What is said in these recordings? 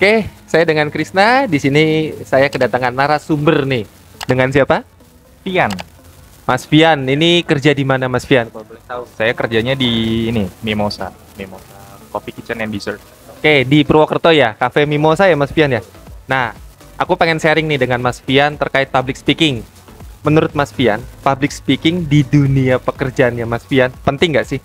Oke, saya dengan Krisna. Di sini saya kedatangan narasumber nih. Dengan siapa? Pian, Mas Fian. Ini kerja di mana Mas Fian? Kalau boleh tahu. saya kerjanya di ini Mimosa Coffee Kitchen and Dessert. Oke, di Purwokerto ya, Cafe Mimosa ya Mas Fian ya. Nah, aku pengen sharing nih dengan Mas Fian terkait public speaking. Menurut Mas Fian, public speaking di dunia pekerjaannya Mas Fian penting nggak sih?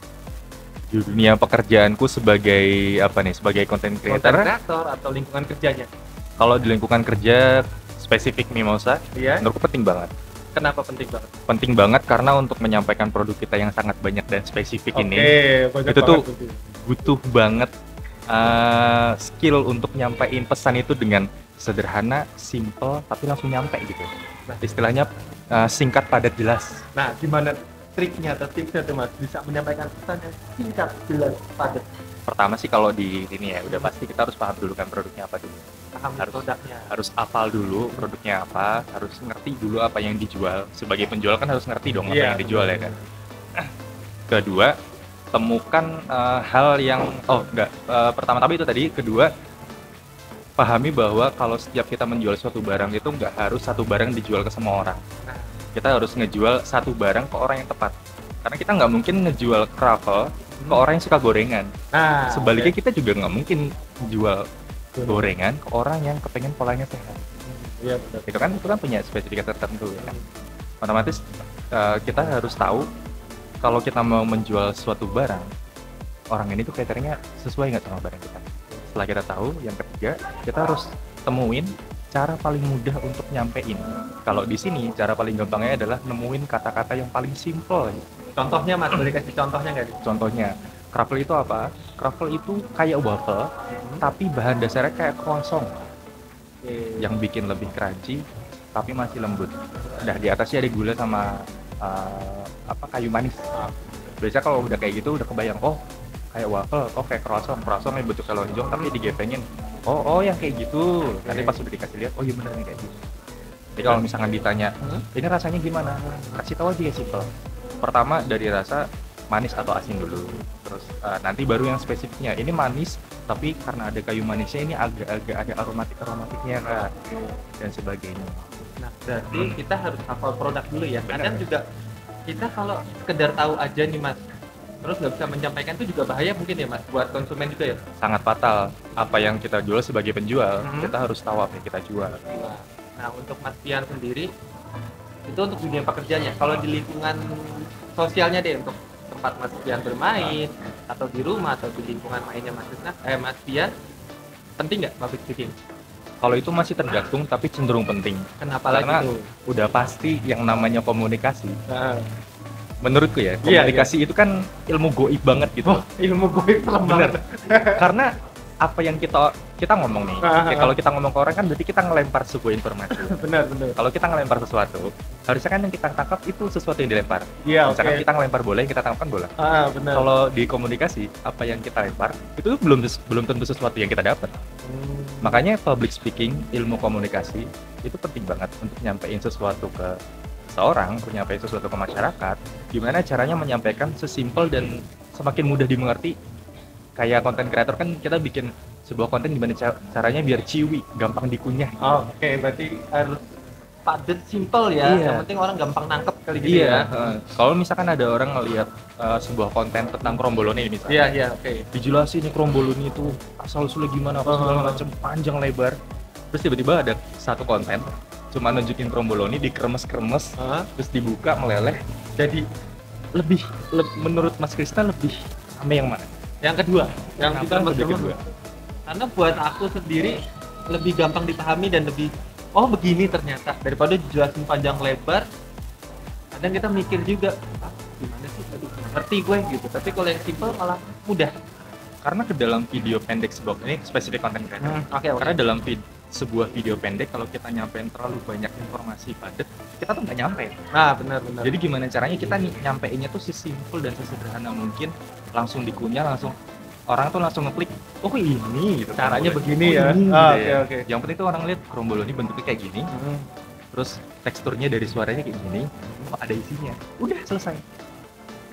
Di dunia pekerjaanku sebagai apa nih? Sebagai content creator. Atau lingkungan kerjanya? Kalau di lingkungan kerja spesifik Mimosa, Iya. menurutku penting banget. Kenapa penting banget? Penting banget karena untuk menyampaikan produk kita yang sangat banyak dan spesifik ini, banyak itu tuh banget. butuh banget skill untuk nyampein pesan itu dengan sederhana, simple, tapi langsung nyampe gitu. Nah. Istilahnya singkat, padat, jelas. Nah, gimana triknya atau tipsnya tuh Mas bisa menyampaikan pesan yang singkat, jelas, padat? Pertama sih kalau di ini ya udah pasti kita harus paham dulu kan produknya apa dulu. Paham produknya. Harus hafal dulu produknya apa, harus ngerti dulu apa yang dijual. Sebagai penjual kan harus ngerti dong apa Iya, yang dijual ya kan. Kedua, temukan hal yang pertama-tama itu tadi. Kedua, pahami bahwa kalau setiap kita menjual suatu barang itu nggak harus satu barang dijual ke semua orang. Nah. Kita harus ngejual satu barang ke orang yang tepat. Karena kita nggak mungkin ngejual croffle ke orang yang suka gorengan. Nah, Sebaliknya kita juga nggak mungkin jual gorengan ke orang yang kepengen polanya sehat. Iya benar. Itu kan punya spesifikasi tertentu ya kan. Otomatis kita harus tahu kalau kita mau menjual suatu barang, orang ini tuh kriterianya sesuai nggak sama barang kita. Setelah kita tahu, yang ketiga kita harus temuin cara paling mudah untuk nyampein. Kalau di sini cara paling gampangnya adalah nemuin kata-kata yang paling simple. Contohnya Mas, boleh kasih contohnya nggak nih? Contohnya, croffle itu apa? Croffle itu kayak waffle, tapi bahan dasarnya kayak croissant yang bikin lebih crunchy, tapi masih lembut. Nah, di atasnya ada gula sama kayu manis. Biasanya kalau udah kayak gitu udah kebayang, oh kayak waffle, oh kayak croissant yang bentuknya lonjong tapi digepengin. Oh yang kayak gitu. Nanti pas udah dikasih lihat, oh iya bener nih kayak gitu. Jadi kalau misalkan ditanya, ini rasanya gimana? Kasih tahu aja ya simple. Pertama dari rasa manis atau asin dulu. Terus nanti baru yang spesifiknya. Ini manis, tapi karena ada kayu manisnya ini agak-agak ada aromatiknya kan, dan sebagainya. Nah, berarti kita harus hafal produk dulu ya. Kadang juga kita kalau sekedar tahu aja nih Mas, terus nggak bisa menyampaikan itu juga bahaya mungkin ya Mas, buat konsumen juga ya. Sangat fatal. Apa yang kita jual sebagai penjual, kita harus tahu apa yang kita jual. Nah, untuk Mas Pian sendiri, itu untuk dunia pekerjaannya. Kalau di lingkungan sosialnya deh, untuk tempat Mas Pian bermain, atau di rumah, atau di lingkungan mainnya Mas Pian, penting nggak public speaking? Kalau itu masih tergantung, tapi cenderung penting. Kenapa Karena lagi tuh? udah pasti yang namanya komunikasi. Nah, Menurutku ya, Iya, komunikasi itu kan ilmu goib banget gitu. ilmu gue Bener. Karena apa yang kita ngomong nih, kalau kita ngomong ke orang kan berarti kita ngelempar sebuah informasi. benar. Kalau kita ngelempar sesuatu, harusnya kan yang kita tangkap itu sesuatu yang dilempar. Iya, Misalkan kita ngelempar bola, yang kita tangkap kan bola. benar. Kalau di komunikasi, apa yang kita lempar itu belum tentu sesuatu yang kita dapat. Makanya public speaking, ilmu komunikasi itu penting banget untuk nyampein sesuatu ke seorang, untuk nyampein sesuatu ke masyarakat. Gimana caranya menyampaikan sesimpel dan semakin mudah dimengerti. Kayak konten kreator kan kita bikin sebuah konten gimana caranya biar ciwi, gampang dikunyah. Oke, berarti harus padat, simple ya. Iya. Yang penting orang gampang nangkep kali gitu ya. Kalau misalkan ada orang ngelihat sebuah konten tentang kromboloni misalnya. Iya, oke. Dijelasin nih kromboloni itu asal usulnya gimana, apa segala macam, panjang lebar. Terus tiba-tiba ada satu konten cuma nunjukin kromboloni dikremes-kremes, terus dibuka meleleh. Jadi menurut Mas Krisna lebih rame yang mana? Yang kedua, yang Kenapa kita lebih kedua? Karena buat aku sendiri lebih gampang dipahami dan lebih begini ternyata daripada dijelasin panjang lebar. Kadang kita mikir juga, gimana sih? Aduh, ngerti gue gitu. Tapi kalau yang simple malah mudah. Karena ke dalam video pendek ini spesifik konten kreator. Oke. Karena dalam sebuah video pendek kalau kita nyampein terlalu banyak informasi padat, kita tuh nggak nyampe. Nah, benar. Jadi gimana caranya kita nyampeinnya tuh sesimpel dan sesederhana mungkin, langsung dikunyah, orang tuh langsung ngeklik, oh ini gitu. Caranya begini ya. Ini, gitu ya. Oke. Yang penting tuh orang lihat kromboloni bentuknya kayak gini, terus teksturnya dari suaranya kayak gini, ada isinya. Udah selesai.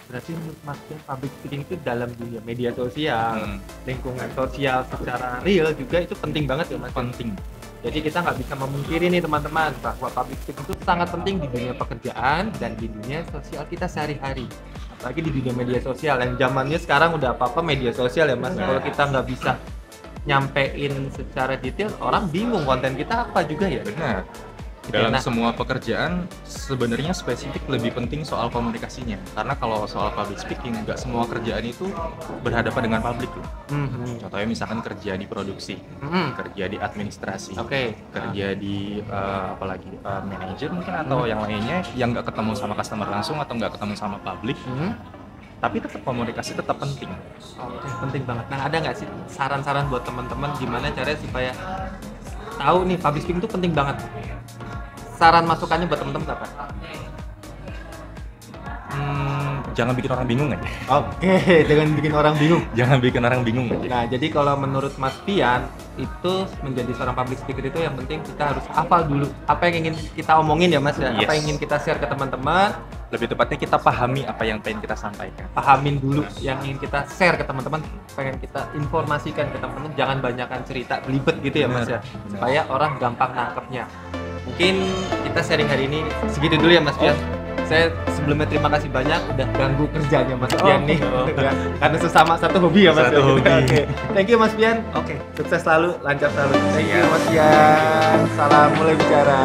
Berarti menurut Mas Pian public speaking itu dalam dunia media sosial, lingkungan sosial secara real juga itu penting banget ya Mas? Penting. Jadi kita nggak bisa memungkiri nih teman-teman bahwa public speaking itu sangat penting di dunia pekerjaan dan di dunia sosial kita sehari-hari. Apalagi di dunia media sosial yang zamannya sekarang udah apa-apa media sosial ya Mas. Kalau kita nggak bisa nyampein secara detail, orang bingung konten kita apa juga ya. Benar. Gitu. Dalam Nah, semua pekerjaan sebenarnya spesifik lebih penting soal komunikasinya. Karena kalau soal public speaking, nggak semua kerjaan itu berhadapan dengan publik loh. Contohnya misalkan kerja di produksi, kerja di administrasi, Oke. kerja di apalagi manajer mungkin atau yang lainnya yang nggak ketemu sama customer langsung atau nggak ketemu sama publik. Tapi tetap komunikasi tetap penting. Oke, penting banget. Nah, ada nggak sih saran-saran buat teman-teman gimana caranya supaya tahu nih public speaking itu penting banget? Saran masukannya buat teman-teman apa? Jangan bikin orang bingung aja. Oke, jangan bikin orang bingung. Jangan bikin orang bingung aja. Nah, jadi kalau menurut Mas Pian itu menjadi seorang public speaker itu yang penting kita harus hafal dulu apa yang ingin kita omongin ya Mas ya. Yes. Apa yang ingin kita share ke teman-teman, Lebih tepatnya kita pahami apa yang pengen kita sampaikan. pahamin dulu yang ingin kita share ke teman-teman, pengen kita informasikan ke teman-teman, jangan banyakkan cerita belibet gitu ya Mas ya. Benar. Supaya orang gampang nangkepnya. Mungkin kita sharing hari ini segitu dulu ya Mas Pian. Saya sebelumnya terima kasih banyak udah ganggu kerjanya Mas Pian nih. Ya, karena sesama satu hobi ya Mas. Satu hobi. Oke. Thank you Mas Pian. Oke. Sukses selalu, lancar selalu. Thank you Mas Pian. Salam mulai bicara.